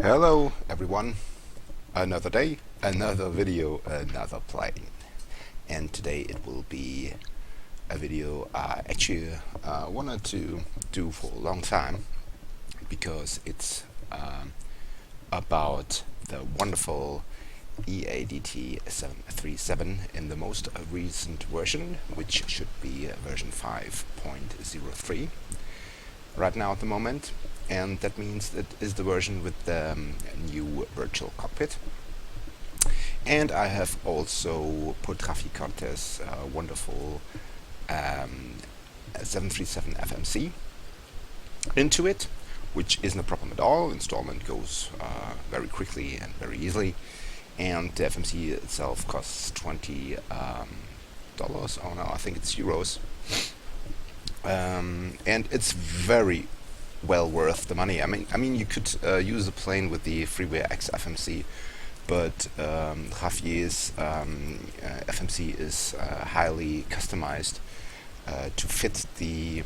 Hello everyone, another day, another video, another plane. And today it will be a video I actually wanted to do for a long time, because it's about the wonderful EADT 737 in the most recent version, which should be version 5.03 right now at the moment. And that means that is the version with the new virtual cockpit. And I have also put Rafi Cortez' wonderful 737 FMC into it, which isn't a problem at all. Installment goes very quickly and very easily, and the FMC itself costs $20. Oh no, I think it's euros, and it's very well worth the money. I mean, you could use the plane with the Freeway X FMC, but Javier's FMC is highly customized to fit the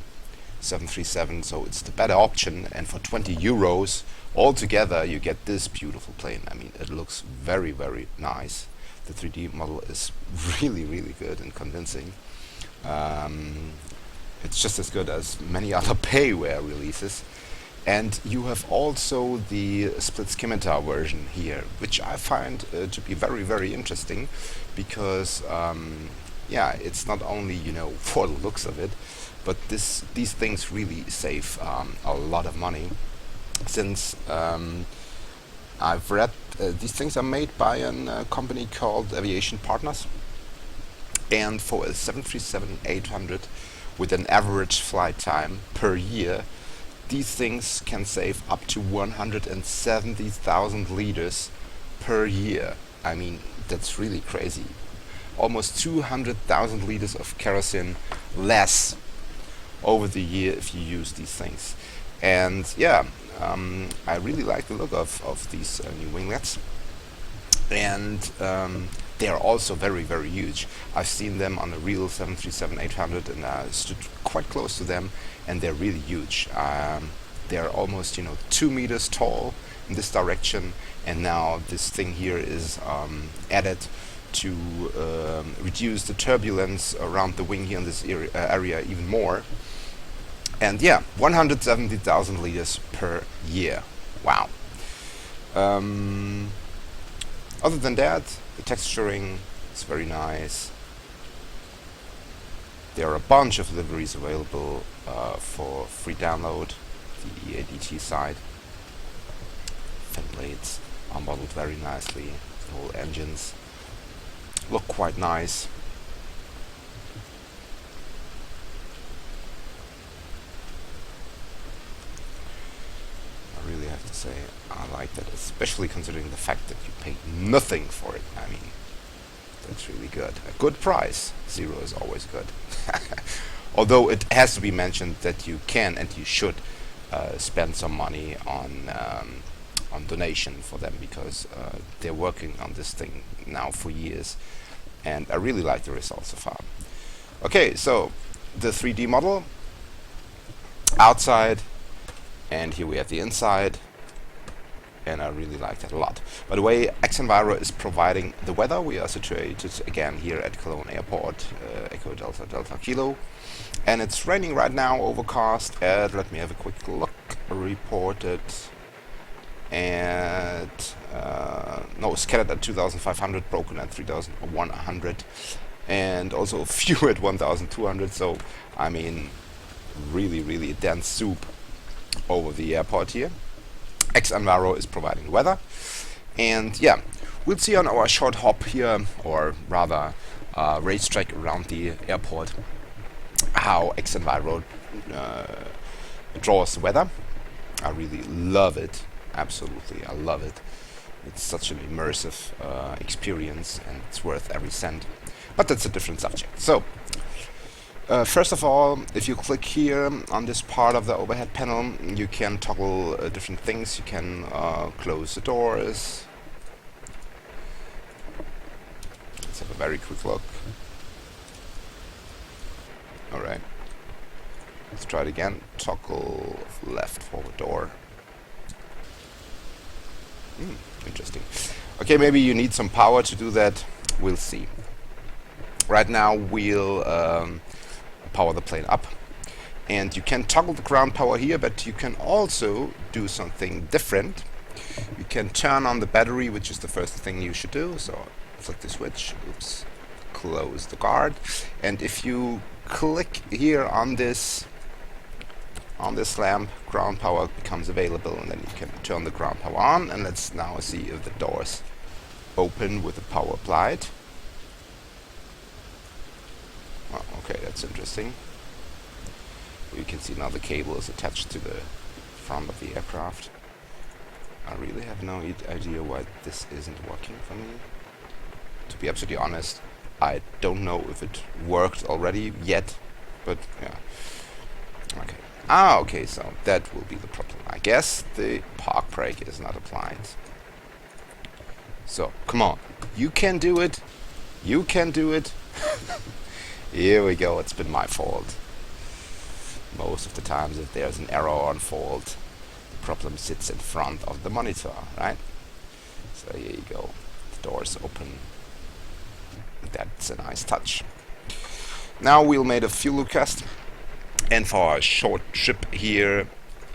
737, so it's the better option. And for 20 euros altogether, you get this beautiful plane. I mean, it looks very, very nice. The 3D model is really, really good and convincing. It's just as good as many other payware releases. And you have also the split scimitar version here, which I find to be very, very interesting, because yeah, it's not only, you know, for the looks of it, but these things really save a lot of money, since I've read these things are made by a company called Aviation Partners, and for a 737-800 with an average flight time per year, these things can save up to 170,000 liters per year. I mean, that's really crazy. Almost 200,000 liters of kerosene less over the year if you use these things. And yeah, I really like the look of these new winglets. And they are also very, very huge. I've seen them on a real 737-800, and I stood quite close to them, and they're really huge. They're almost, 2 meters tall in this direction, and now this thing here is added to reduce the turbulence around the wing here in this area even more. And yeah, 170,000 liters per year. Wow. Other than that, the texturing is very nice. There are a bunch of liveries available for free download. The EADT side. Fin blades are modeled very nicely. The whole engines look quite nice. I really have to say I like that, especially considering the fact that you pay nothing for it. I mean, that's really good. A good price. Zero is always good. Although it has to be mentioned that you can and you should spend some money on donation for them, because they're working on this thing now for years, and I really like the results so far. Okay, so the 3D model outside, and here we have the inside, and I really like that a lot. By the way, XEnviro is providing the weather. We are situated again here at Cologne Airport, Echo Delta Delta Kilo, and it's raining right now, overcast at, let me have a quick look, reported at scattered at 2,500, broken at 3,100, and also a few at 1,200. So I mean, really, really dense soup over the airport here. XEnviro is providing weather, and yeah, we'll see on our short hop here, or rather racetrack around the airport, how XEnviro draws the weather. I really love it. Absolutely, I love it. It's such an immersive experience, and it's worth every cent. But that's a different subject. So, first of all, if you click here on this part of the overhead panel, you can toggle different things. You can close the doors. Let's have a very quick look. Alright. Let's try it again. Toggle left forward door. Interesting. Okay, maybe you need some power to do that. We'll see. Right now we'll power the plane up. And you can toggle the ground power here, but you can also do something different. You can turn on the battery, which is the first thing you should do. So flick the switch, oops, close the guard. And if you click here on this lamp, ground power becomes available, and then you can turn the ground power on. And let's now see if the doors open with the power applied. Oh, okay, that's interesting. You can see now the cable is attached to the front of the aircraft. I really have no idea why this isn't working for me. To be absolutely honest, I don't know if it worked already yet, but yeah. Okay. Okay, so that will be the problem. I guess the park brake is not applied. So, come on. You can do it. You can do it. Here we go. It's been my fault. Most of the times if there's an error on fault, the problem sits in front of the monitor, right? So here you go. The doors open. That's a nice touch. Now we'll make a fuel loop test. And for a short trip here,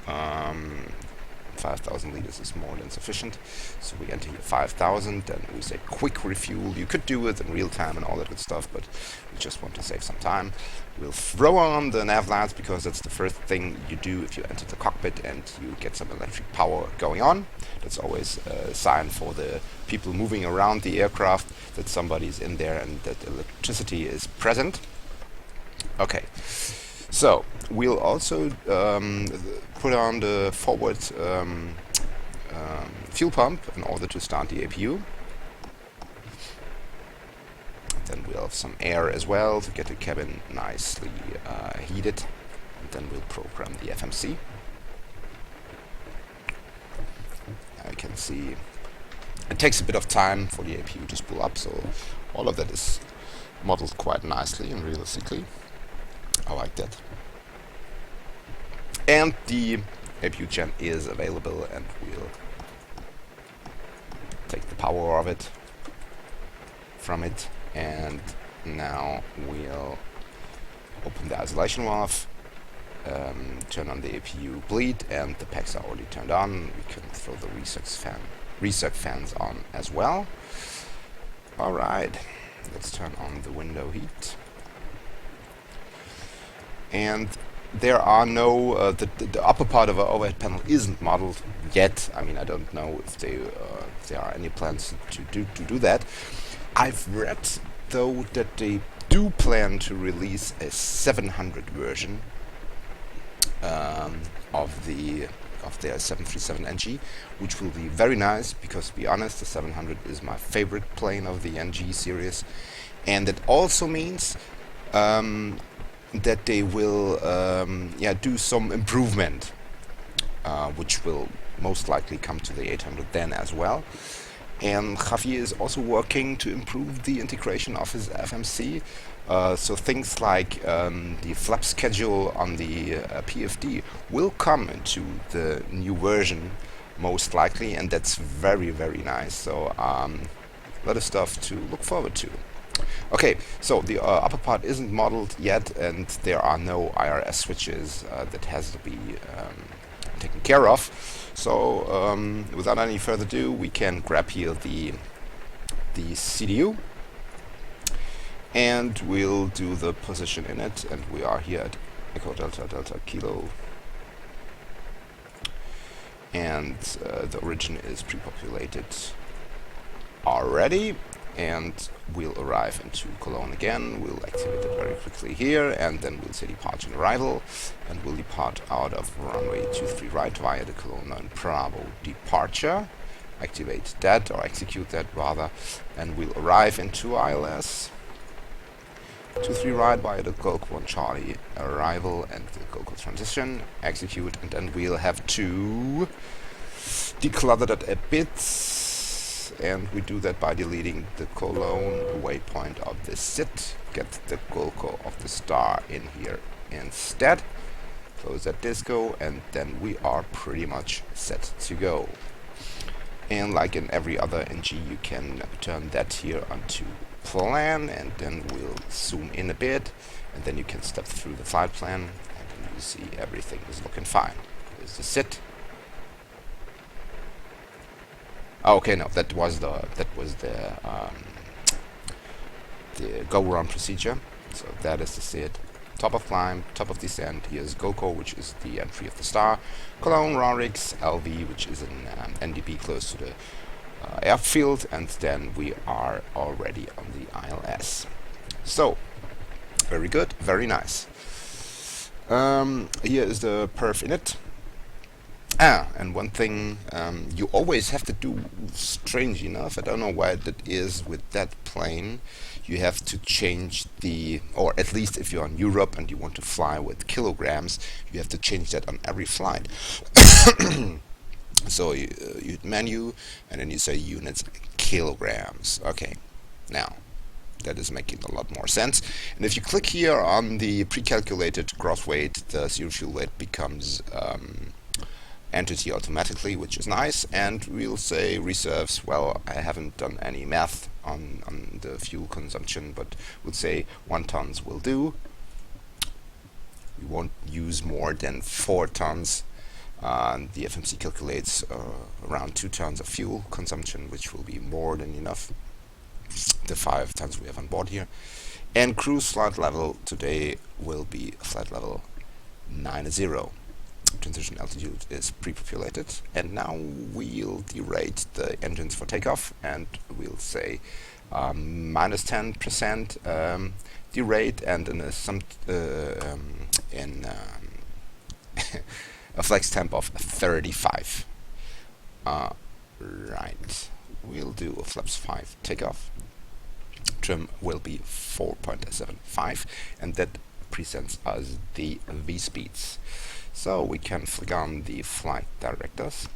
5,000 liters is more than sufficient. So we enter here 5,000 and we say quick refuel. You could do it in real time and all that good stuff, but we just want to save some time. We'll throw on the nav lights because that's the first thing you do if you enter the cockpit and you get some electric power going on. That's always a sign for the people moving around the aircraft that somebody's in there and that electricity is present. Okay. So we'll also put on the forward fuel pump in order to start the APU. Then we'll have some air as well to get the cabin nicely heated. And then we'll program the FMC. I can see it takes a bit of time for the APU to spool up, so all of that is modeled quite nicely and realistically. I like that. And the APU gen is available, and we'll take the power of it from it. And now we'll open the isolation valve, turn on the APU bleed, and the packs are already turned on. We can throw the recirc fans on as well. Alright, let's turn on the window heat. And there are no, the upper part of our overhead panel isn't modeled yet. I mean, I don't know if there are any plans to do that. I've read, though, that they do plan to release a 700 version of their 737NG, which will be very nice, because to be honest, the 700 is my favorite plane of the NG series. And it also means that they will do some improvement, which will most likely come to the 800 then as well. And Javier is also working to improve the integration of his FMC. So things like the flap schedule on the PFD will come into the new version most likely, and that's very, very nice. So a lot of stuff to look forward to. Okay, so the upper part isn't modeled yet, and there are no IRS switches that has to be taken care of. So without any further ado, we can grab here the CDU, and we'll do the position in it, and we are here at Echo Delta Delta Kilo, and the origin is pre-populated already. And we'll arrive into Cologne again. We'll activate it very quickly here, and then we'll say departure and arrival, and we'll depart out of runway 23 right via the Cologne 9 Bravo departure. Activate that, or execute that rather, and we'll arrive into ILS 23 right via the Golf 1 Charlie arrival and the Golf transition. Execute, and then we'll have to declutter that a bit. And we do that by deleting the Cologne waypoint of the SIT, get the Golco of the star in here instead, close that disco, and then we are pretty much set to go. And like in every other NG, you can turn that here onto plan, and then we'll zoom in a bit, and then you can step through the flight plan, and then you see everything is looking fine. Here's the sit. Oh, okay, no, that was the go-around procedure. So that is the sit. Top of climb, top of descent. Here's GoCo, which is the entry of the star. Cologne, Rarix, LV, which is an NDB close to the airfield, and then we are already on the ILS. So, very good, very nice. Here is the perf init. And one thing you always have to do, strange enough, I don't know why that is with that plane, you have to change the, or at least if you're in Europe and you want to fly with kilograms, you have to change that on every flight. So you hit menu, and then you say units kilograms. Okay, now that is making a lot more sense. And if you click here on the pre-calculated gross weight, the zero fuel weight becomes entity automatically, which is nice. And we'll say reserves. Well, I haven't done any math on the fuel consumption, but we'll say 1 tons will do. We won't use more than 4 tons. The FMC calculates around 2 tons of fuel consumption, which will be more than enough. The 5 tons we have on board here. And cruise flight level today will be flight level 90. Transition altitude is pre-populated, and now we'll derate the engines for takeoff, and we'll say minus 10% derate, and in a flex temp of 35. Right, we'll do a flaps 5 takeoff. Trim will be 4.75, and that presents us the V speeds. So we can flick on the flight directors,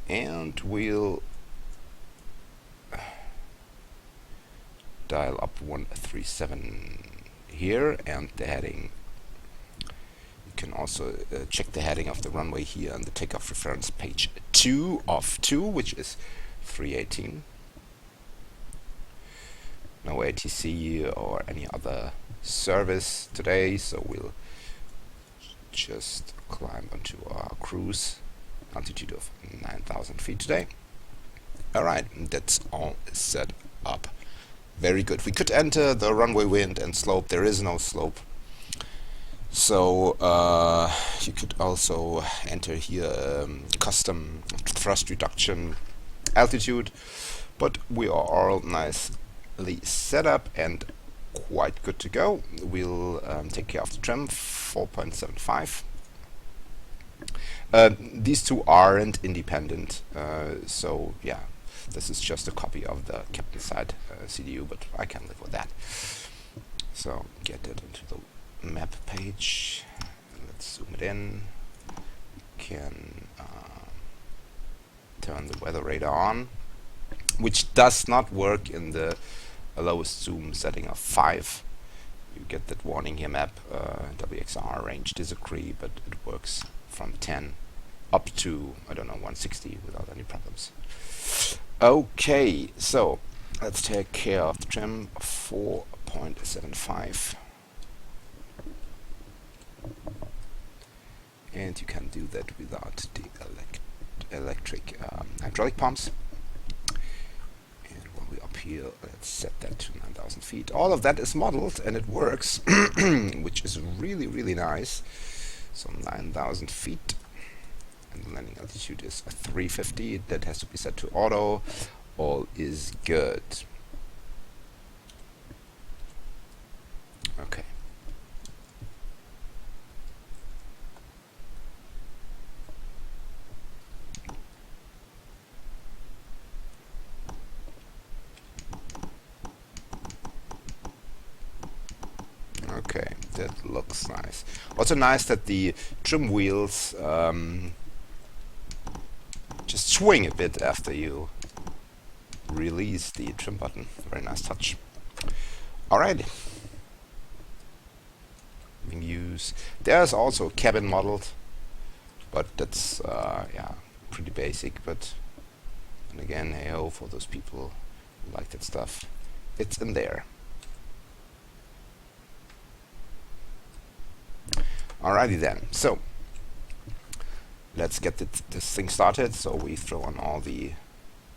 and we'll dial up 137 here, and the heading. You can also check the heading of the runway here on the takeoff reference page 2 of 2, which is 318. No ATC or any other service today, so we'll just climb onto our cruise altitude of 9,000 feet today. Alright, that's all set up. Very good. We could enter the runway wind and slope. There is no slope. So you could also enter here custom thrust reduction altitude, but we are all nicely set up and quite good to go. We'll take care of the trim, 4.75. These two aren't independent, so yeah, this is just a copy of the captain side CDU, but I can live with that. So get it into the map page. Let's zoom it in. Can turn the weather radar on, which does not work in the lowest zoom setting of 5. You get that warning here, map WXR range disagree, but it works from 10 up to, I don't know, 160 without any problems. Okay, so let's take care of the trim, 4.75. And you can do that without the electric hydraulic pumps. Up here, let's set that to 9,000 feet. All of that is modeled and it works, which is really, really nice. So 9,000 feet, and the landing altitude is 350. That has to be set to auto. All is good. Okay. Okay, that looks nice. Also nice that the trim wheels just swing a bit after you release the trim button. Very nice touch. Alright. Use. There's also cabin modeled, but that's yeah, pretty basic, but And again, hey ho, for those people who like that stuff, it's in there. Alrighty then, so let's get this thing started. So we throw on all the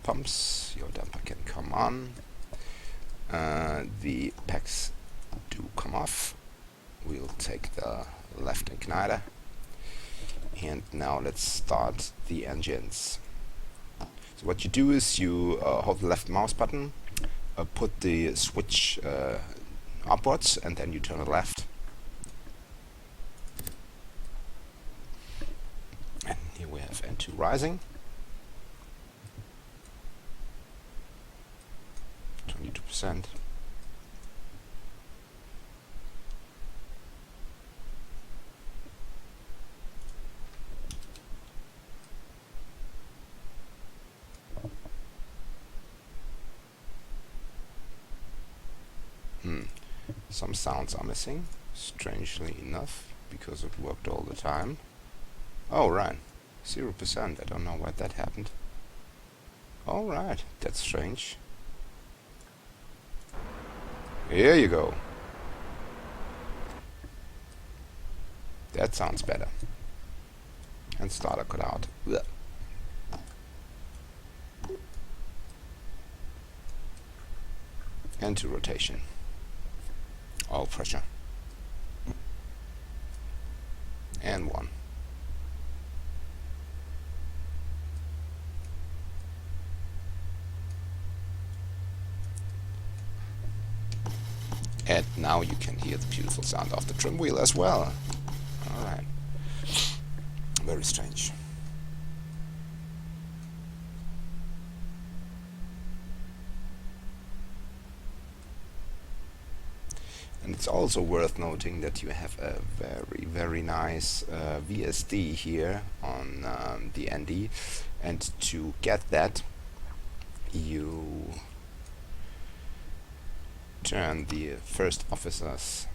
pumps, your damper can come on, the packs do come off. We'll take the left igniter, and now let's start the engines. So what you do is you hold the left mouse button, put the switch upwards, and then you turn it left. And here we have N2 rising. 22%. Some sounds are missing, strangely enough, because it worked all the time. Oh, right. 0%. I don't know why that happened. Alright, that's strange. Here you go. That sounds better. And starter cut out. Blech. And to rotation. All pressure. And 1. And now you can hear the beautiful sound of the trim wheel as well. Alright. Very strange. And it's also worth noting that you have a very, very nice VSD here on the ND. And to get that, you turn the first officers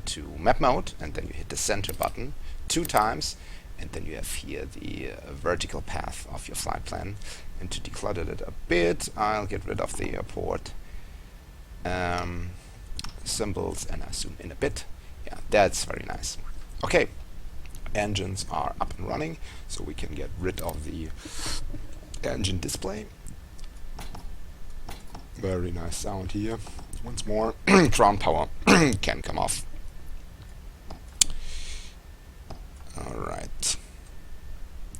to map mode, and then you hit the center button 2 times, and then you have here the vertical path of your flight plan. And to declutter it a bit, I'll get rid of the airport symbols, and I zoom in a bit. Yeah, that's very nice. Okay, engines are up and running, so we can get rid of the engine display. Very nice sound here. Once more, ground power can come off. Alright.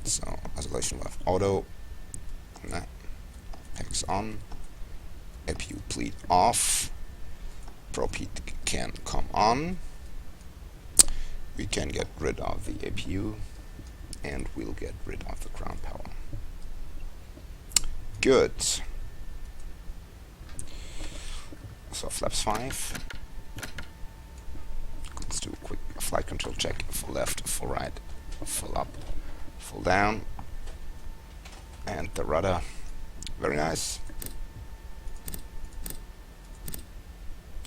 So, isolation valve auto. Packs on. APU bleed off. Prop heat can come on. We can get rid of the APU, and we'll get rid of the ground power. Good. So flaps 5. Let's do a quick flight control check. Full left, full right, full up, full down. And the rudder. Very nice.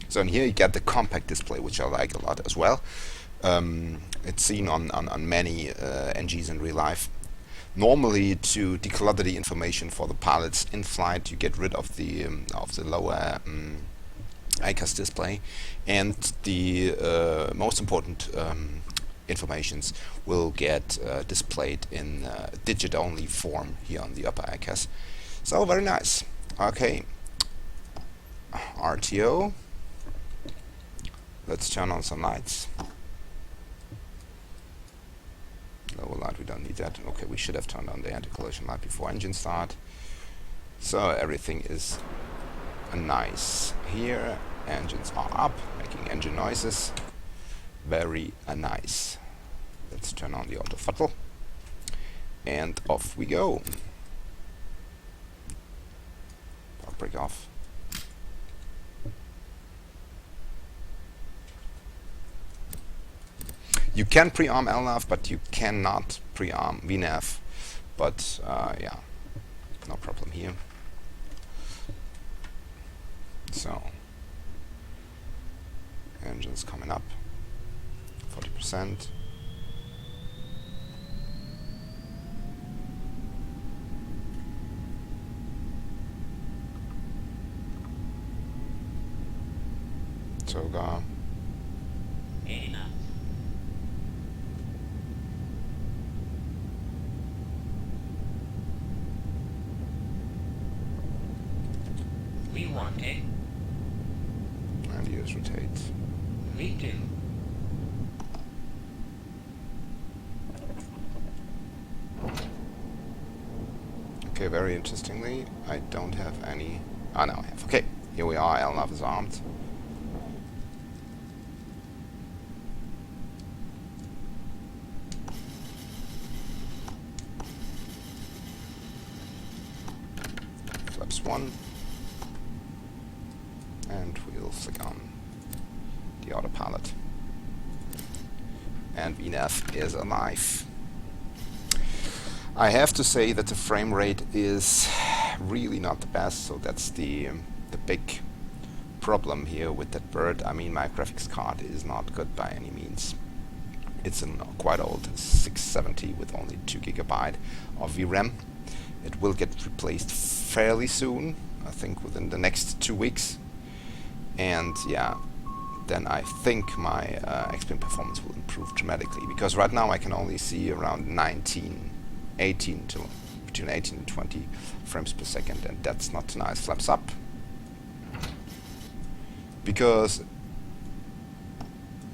So in here you get the compact display, which I like a lot as well. It's seen on many NGs in real life. Normally, to declutter the information for the pilots in flight, you get rid of the lower ICAS display, and the most important informations will get displayed in digit-only form here on the upper ICAS. So very nice. Okay, RTO. Let's turn on some lights. Lower light, we don't need that. Okay, we should have turned on the anti-collision light before engine start. So everything is nice here. Engines are up, making engine noises. Very nice. Let's turn on the auto throttle. And off we go. Park brake off. You can pre-arm LNAV, but you cannot pre-arm VNAV. But yeah, no problem here. So, engines coming up, 40%. Toga. 80 knots. V1, eh? And use rotate. V2. Okay, very interestingly, I don't have any... Ah, no, I have. Okay, here we are, LNAV is armed. Flaps 1. And we'll flick on the autopilot. And VNAV is alive. I have to say that the frame rate is really not the best, so that's the big problem here with that bird. I mean, my graphics card is not good by any means. It's a quite old 670 with only 2 GB of VRAM. It will get replaced fairly soon, I think within the next 2 weeks. And yeah, then I think my XPX performance will improve dramatically, because right now I can only see around 18 to between 18 and 20 frames per second, and that's not nice. Flaps up, because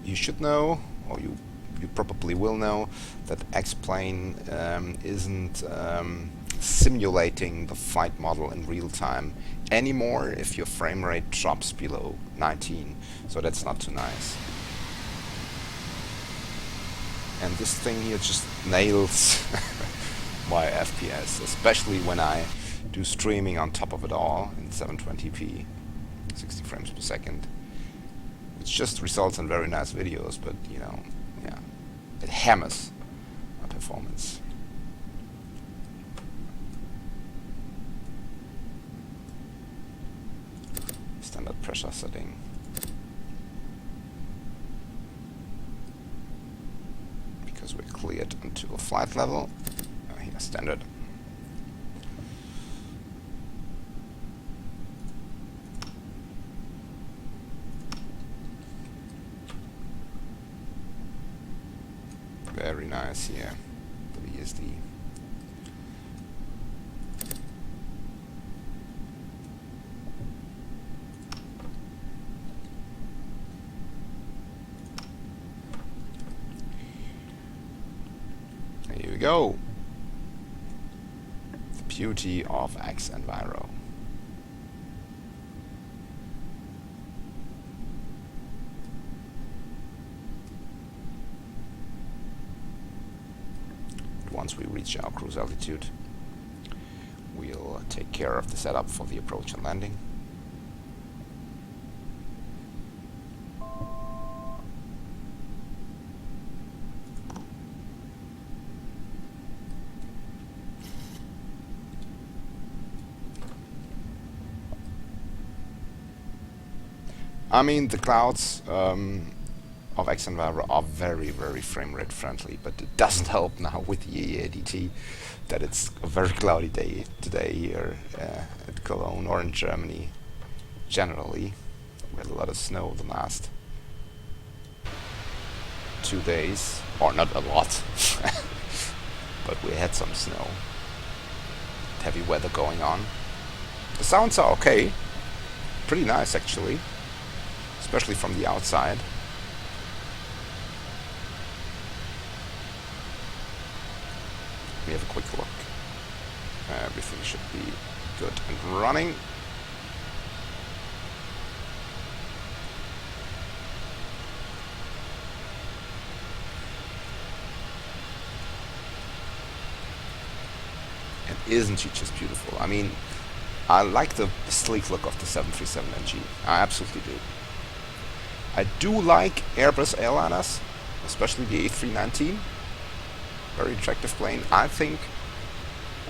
you should know, or you probably will know, that X-Plane isn't simulating the flight model in real time anymore if your frame rate drops below 19, so that's not too nice. And this thing here just nails my FPS, especially when I do streaming on top of it all in 720p, 60 frames per second, which just results in very nice videos, but you know, yeah, it hammers my performance. Standard pressure setting. Because we're cleared onto a flight level. Here, standard. Very nice here, the VSD. Here we go. The beauty of X Enviro. Once we reach our cruise altitude, we'll take care of the setup for the approach and landing. I mean, the clouds of X Enviro are very, very frame rate friendly, but it doesn't help now with the EADT that it's a very cloudy day today here at Cologne or in Germany generally. We had a lot of snow the last 2 days, or not a lot, but we had some snow. Heavy weather going on. The sounds are okay, pretty nice actually, especially from the outside. We have a quick look. Everything should be good and running. And isn't she just beautiful? I mean, I like the sleek look of the 737NG. I absolutely do. I do like Airbus airliners, especially the A319. Very attractive plane. I think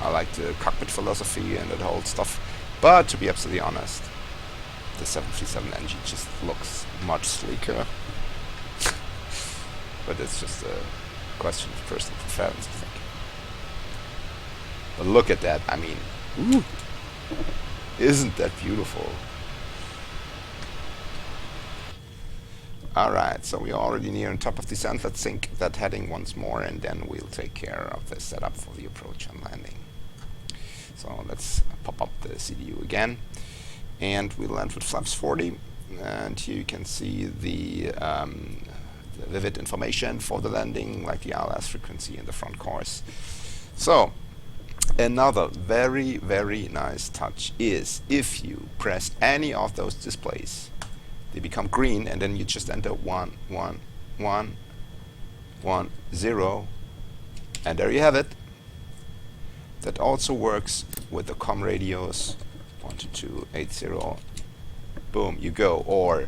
I like the cockpit philosophy and that whole stuff. But to be absolutely honest, the 737NG just looks much sleeker. But it's just a question of personal preference, I think. But look at that. I mean, ooh, isn't that beautiful? Alright, so we are already near on top of descent. Let's sync that heading once more, and then we'll take care of the setup for the approach and landing. So let's pop up the CDU again, and we'll land with flaps 40. And here you can see the vivid information for the landing, like the ILS frequency and the front course. So another very, very nice touch is if you press any of those displays, they become green, and then you just enter 1, 1, 1, 1, 0, and there you have it. That also works with the COM radios 12280. Boom, you go. Or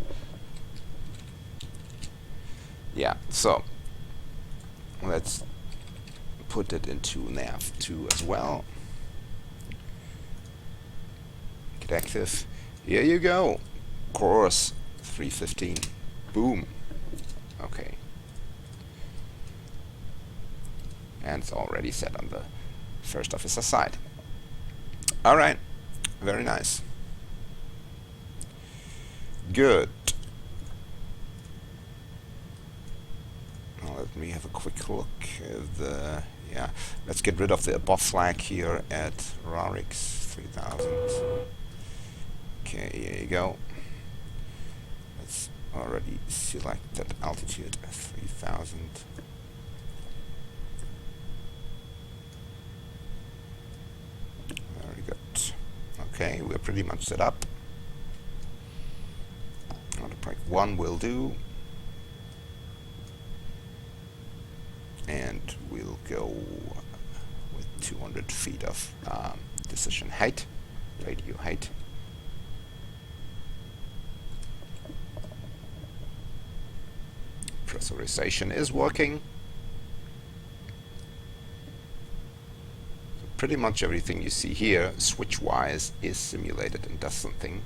yeah, so let's put it into nav 2 as well. Get active. Here you go. Course 315. Boom. Okay. And it's already set on the first officer side. Alright. Very nice. Good. Now let me have a quick look at the... Yeah, let's get rid of the above flag here at Rarix 3000. Okay, here you go. Let's already select that altitude at 3000. Very good. Okay, we're pretty much set up. Autopilot 1 will do. And we'll go with 200 feet of decision height, radio height. Pressurization is working. So pretty much everything you see here, switch-wise, is simulated and does something.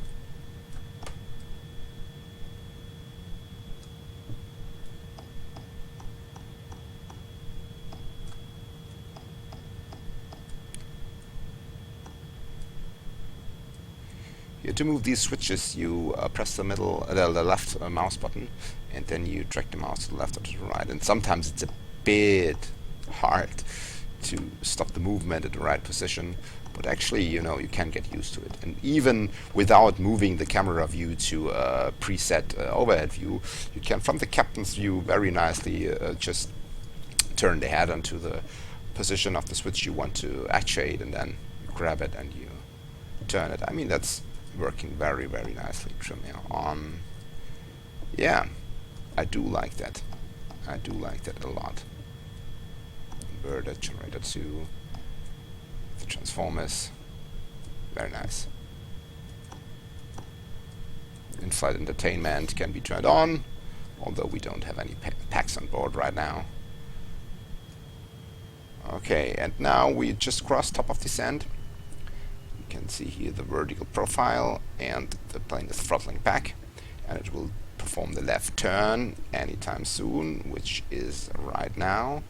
To move these switches, you press the left mouse button, and then you drag the mouse to the left or to the right. And sometimes it's a bit hard to stop the movement at the right position, but actually, you know, you can get used to it. And even without moving the camera view to a preset overhead view, you can, from the captain's view, very nicely just turn the head onto the position of the switch you want to actuate, and then you grab it and you turn it. I mean, that's working very, very nicely. Trimming on. Yeah, I do like that. I do like that a lot. Inverter, generator 2, the transformers. Very nice. In-flight entertainment can be turned on, although we don't have any packs on board right now. Okay, and now we just crossed top of descent. You can see here the vertical profile, and the plane is throttling back, and it will perform the left turn anytime soon, which is right now.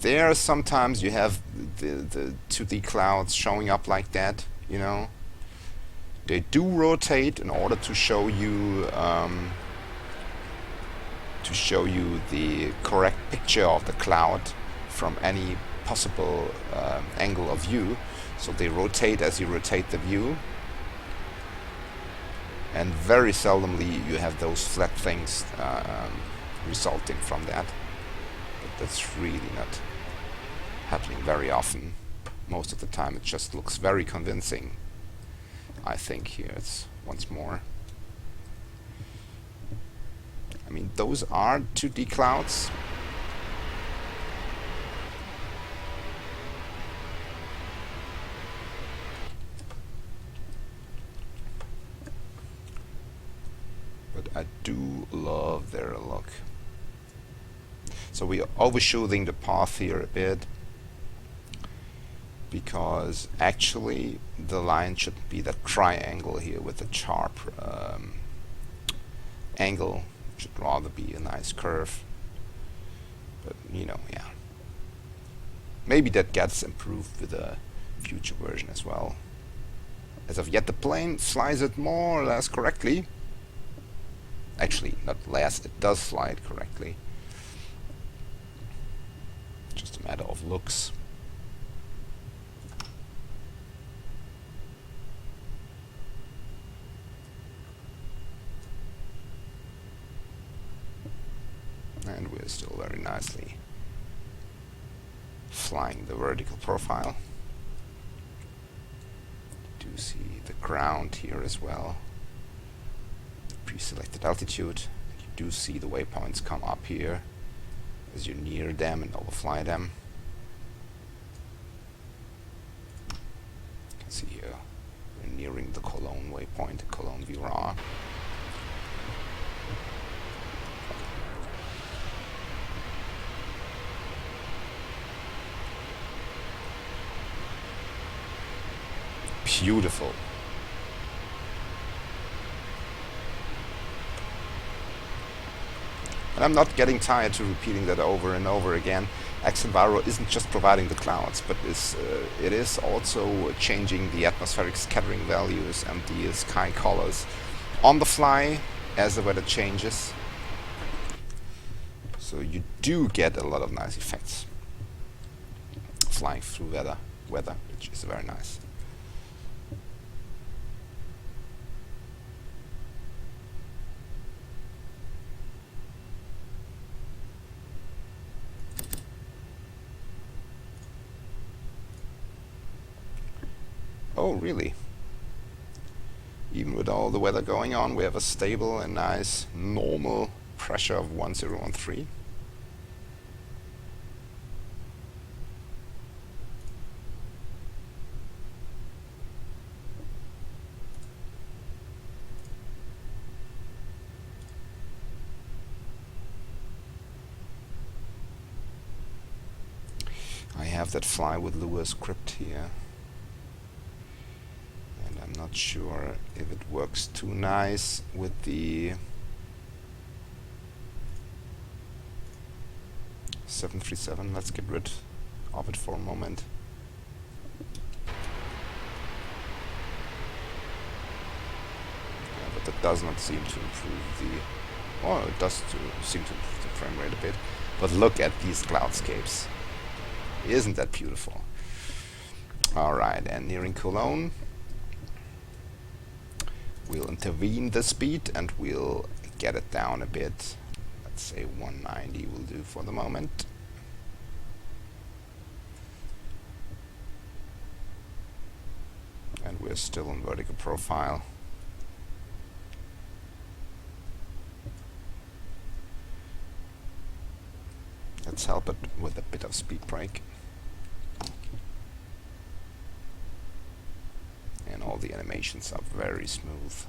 There sometimes you have the 2D clouds showing up like that, you know. They do rotate in order to show you the correct picture of the cloud from any possible angle of view. So they rotate as you rotate the view, and very seldomly you have those flat things resulting from that. But that's really not happening very often. Most of the time it just looks very convincing. I think here it's once more. I mean, those are 2D clouds. But I do love their look. So we are overshooting the path here a bit, because actually the line should be that triangle here with a sharp angle. Should rather be a nice curve, but you know, yeah, maybe that gets improved with a future version as well. As of yet, the plane flies it more or less correctly. Actually, not less, it does fly it correctly. Just a matter of looks. And we're still very nicely flying the vertical profile. You do see the ground here as well. The pre-selected altitude. You do see the waypoints come up here as you near them and overfly them. You can see here we're nearing the Cologne waypoint, Cologne Virar. Beautiful. And I'm not getting tired to repeating that over and over again. XEnviro isn't just providing the clouds, but it is also changing the atmospheric scattering values and the sky colors on the fly as the weather changes. So you do get a lot of nice effects flying through weather, which is very nice. Oh, really? Even with all the weather going on, we have a stable and nice normal pressure of 1013. I have that fly with Lua script here. I'm not sure if it works too nice with the 737. Let's get rid of it for a moment. Yeah, but that does not seem to improve the... Oh, it does seem to improve the frame rate a bit. But look at these cloudscapes. Isn't that beautiful? Alright, and nearing Cologne. We'll intervene the speed and we'll get it down a bit. Let's say 190 will do for the moment. And we're still in vertical profile. Let's help it with a bit of speed brake. And all the animations are very smooth.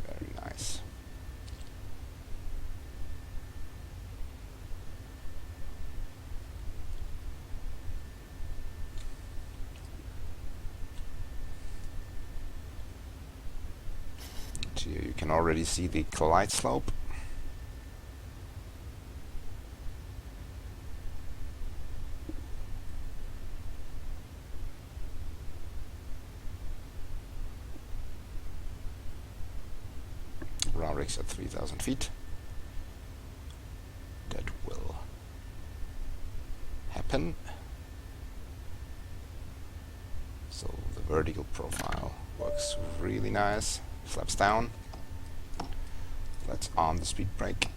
Very nice. Here you can already see the glide slope. At 3,000 feet. That will happen. So the vertical profile works really nice. Flaps down. Let's arm the speed brake.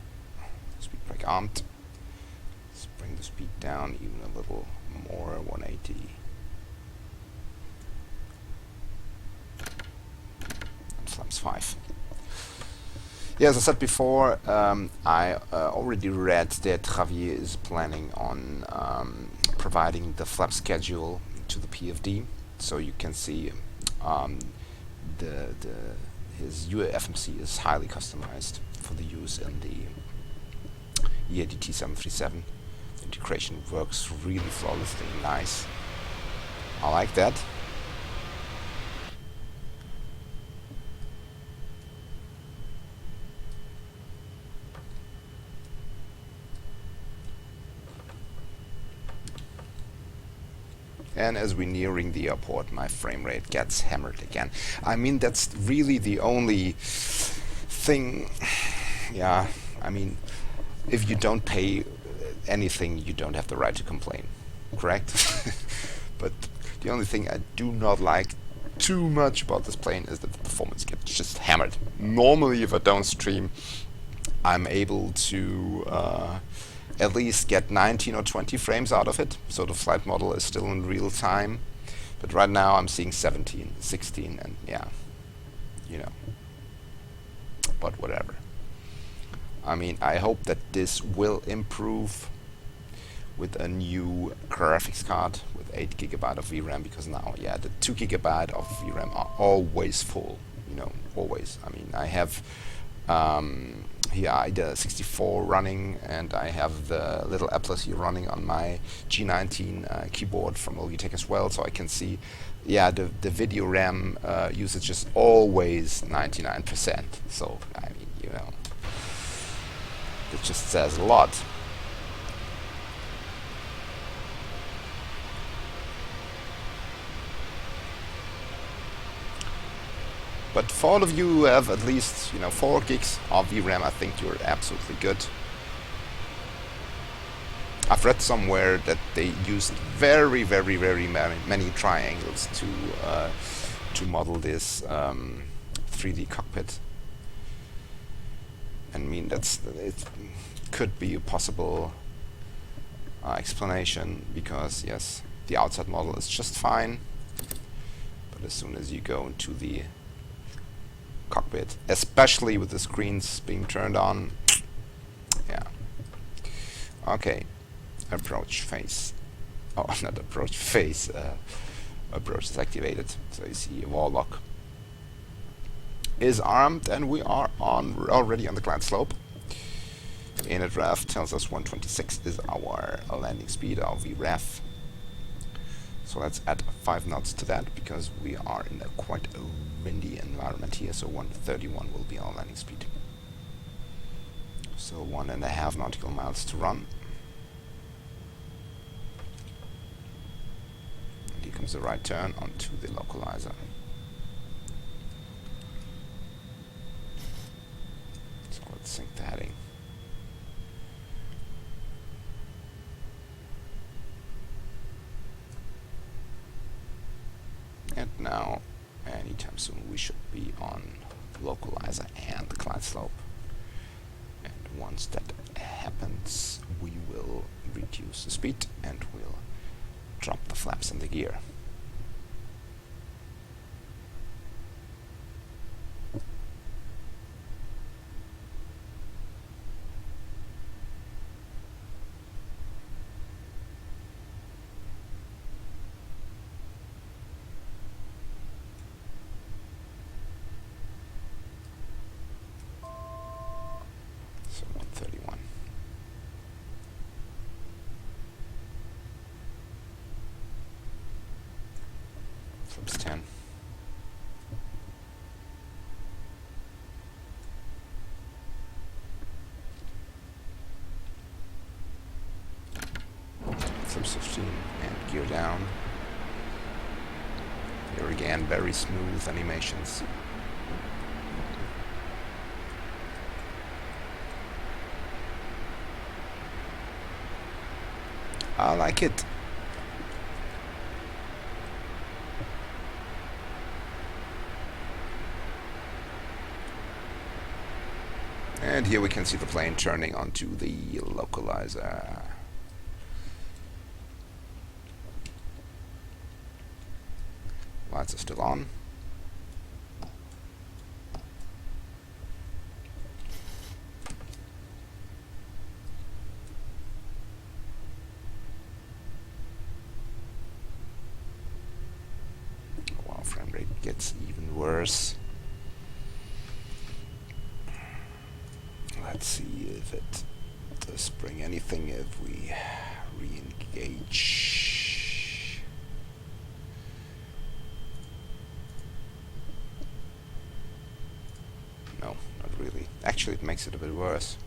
Speed brake armed. Let's bring the speed down even a little more, 180. And flaps 5. Yeah, as I said before, I already read that Javier is planning on providing the flap schedule to the PFD, so you can see his UAFMC is highly customized for the use in the EADT 737. The integration works really flawlessly, nice. I like that. And as we're nearing the airport, my frame rate gets hammered again. I mean, that's really the only thing. Yeah, I mean, if you don't pay anything, you don't have the right to complain, correct? But the only thing I do not like too much about this plane is that the performance gets just hammered. Normally, if I don't stream, I'm able to at least get 19 or 20 frames out of it, so the flight model is still in real time. But right now I'm seeing 17, 16, and yeah, you know, but whatever. I mean, I hope that this will improve with a new graphics card with 8 GB of VRAM, because now, yeah, the 2 GB of VRAM are always full, you know, always. I mean, I have here IDA 64 running, and I have the little Atlas here running on my G19 keyboard from Logitech as well, so I can see, yeah, the video RAM usage is always 99%. So, I mean, you know, it just says a lot. But for all of you who have at least, you know, 4 gigs of VRAM, I think you're absolutely good. I've read somewhere that they used very many triangles to model this 3D cockpit. I mean, it could be a possible explanation, because yes, the outside model is just fine, but as soon as you go into the cockpit, especially with the screens being turned on, yeah. Okay, approach phase. Oh, not approach phase. Approach is activated, so you see a wall lock is armed, and we are already on the glide slope. Init ref tells us 126 is our landing speed, our VREF. So let's add 5 knots to that, because we are in a quite windy environment here, so 131 will be our landing speed. So 1.5 nautical miles to run. And here comes the right turn onto the localizer. So let's sync the heading. And now, anytime soon, we should be on localizer and the glide slope. And once that happens, we will reduce the speed and we'll drop the flaps in the gear. So 131. Flips 10. Flips 15 and gear down. Here again, very smooth animations. I like it. And here we can see the plane turning onto the localizer. Lights are still on. Wow, frame rate gets even worse. Let's see if it does bring anything if we re-engage. No, not really. Actually, it makes it a bit worse.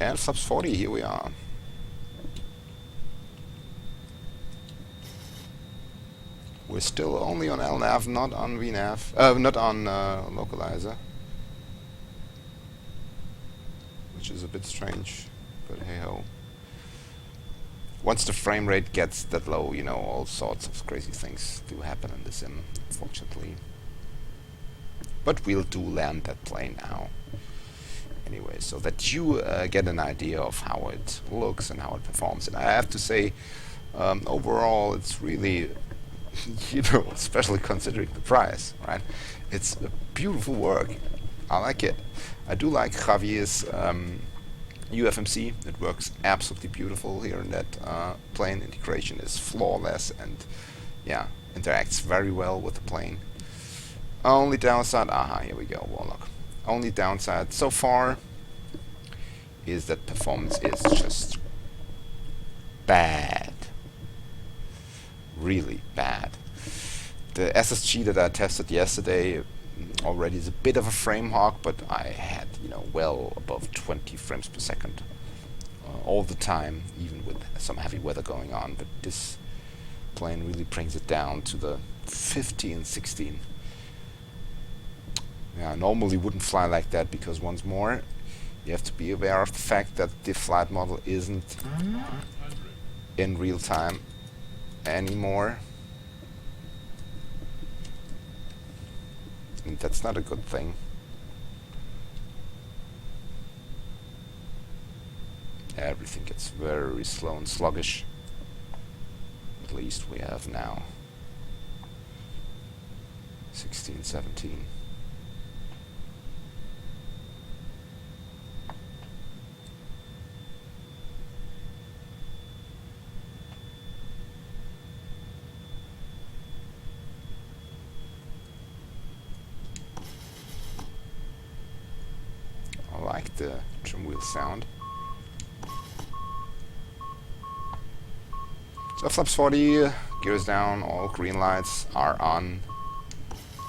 And flaps 40, here we are. We're still only on LNAV, not on VNAV, not on localizer. Which is a bit strange, but hey ho. Once the frame rate gets that low, you know, all sorts of crazy things do happen in the sim, unfortunately. But we'll do land that plane now. Anyway, so that you get an idea of how it looks and how it performs. And I have to say, overall, it's really, you know, especially considering the price, right? It's a beautiful work. I like it. I do like Javier's UFMC. It works absolutely beautiful here in that plane. Integration is flawless and, yeah, interacts very well with the plane. Only downside, here we go, Warlock. Only downside so far is that performance is just bad. Really bad. The SSG that I tested yesterday already is a bit of a frame hog, but I had, you know, well above 20 frames per second all the time, even with some heavy weather going on. But this plane really brings it down to the 15, 16. Yeah, normally wouldn't fly like that because, once more, you have to be aware of the fact that the flight model isn't in real time anymore. And that's not a good thing. Everything gets very slow and sluggish. At least we have now 16, 17. I like the trim wheel sound. So flaps 40, gears down, all green lights are on.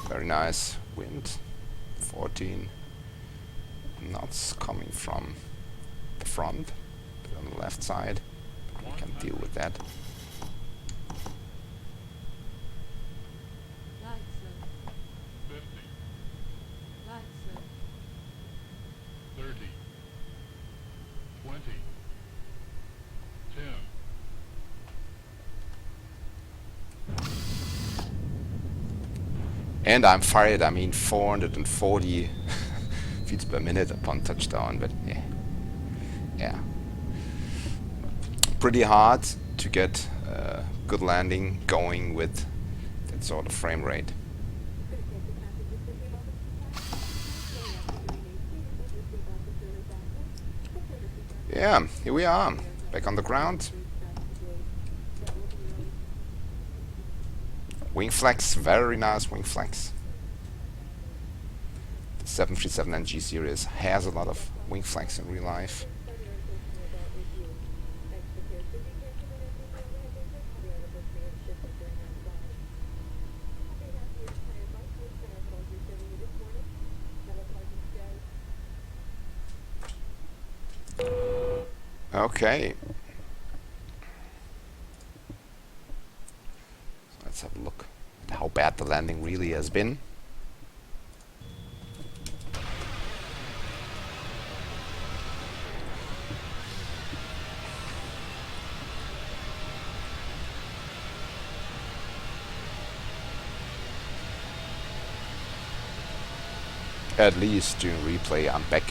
Very nice. Wind 14 knots coming from the front, but on the left side. But we can deal with that. And I'm fired, I mean 440 feet per minute upon touchdown, but yeah. Pretty hard to get a good landing going with that sort of frame rate. Yeah, here we are, back on the ground. Wing flex, very nice wing flex. The 737NG series has a lot of wing flex in real life. Okay. Let's have a look at how bad the landing really has been. At least during replay I'm back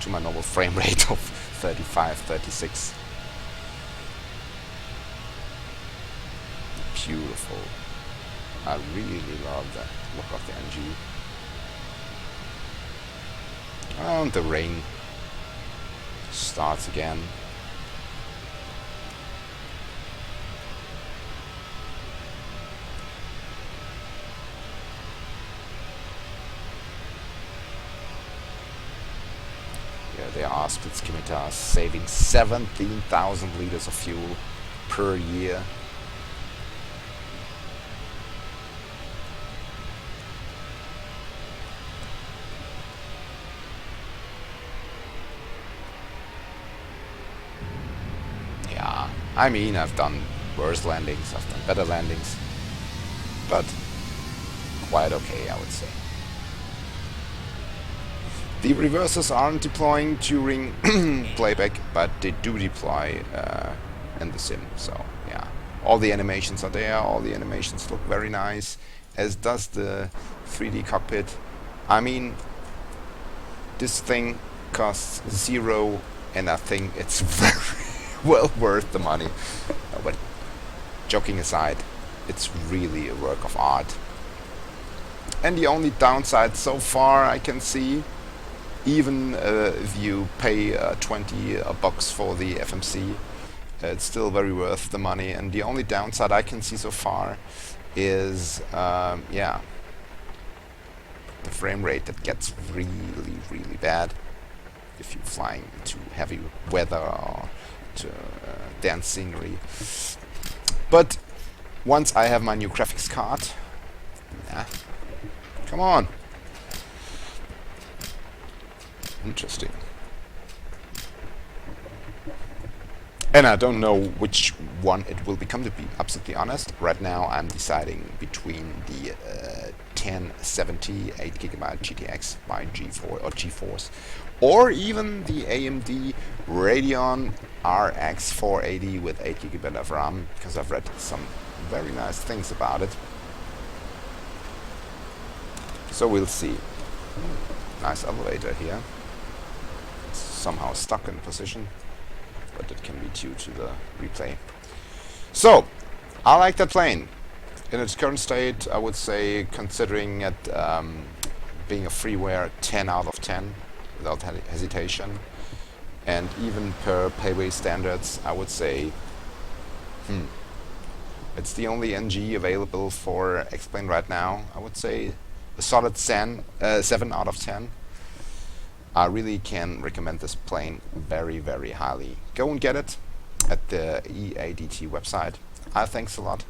to my normal frame rate of 35, 36. Beautiful. I really love that look of the NG. And the rain starts again. Yeah, there are split scimitars saving 17,000 liters of fuel per year. I mean, I've done worse landings, I've done better landings, but quite okay, I would say. The reversers aren't deploying during playback, but they do deploy in the sim, so yeah. All the animations are there, all the animations look very nice, as does the 3D cockpit. I mean, this thing costs 0, and I think it's very well worth the money. No, but joking aside, it's really a work of art. And the only downside so far I can see, even if you pay 20 bucks for the FMC, it's still very worth the money. And the only downside I can see so far is, yeah, the frame rate that gets really, really bad if you're flying into heavy weather or to dense scenery. But once I have my new graphics card, nah, come on. Interesting. And I don't know which one it will become, to be absolutely honest. Right now I'm deciding between the 1070 8GB GTX by GeForce, or even the AMD Radeon RX 480 with 8GB of RAM, because I've read some very nice things about it. So we'll see. Nice elevator here. It's somehow stuck in position, but it can be due to the replay. So, I like that plane. In its current state, I would say, considering it being a freeware, 10 out of 10, without hesitation. And even per payway standards, I would say, it's the only NG available for X-Plane right now. I would say a solid 7 out of 10. I really can recommend this plane very, very highly. Go and get it at the EADT website. Thanks a lot.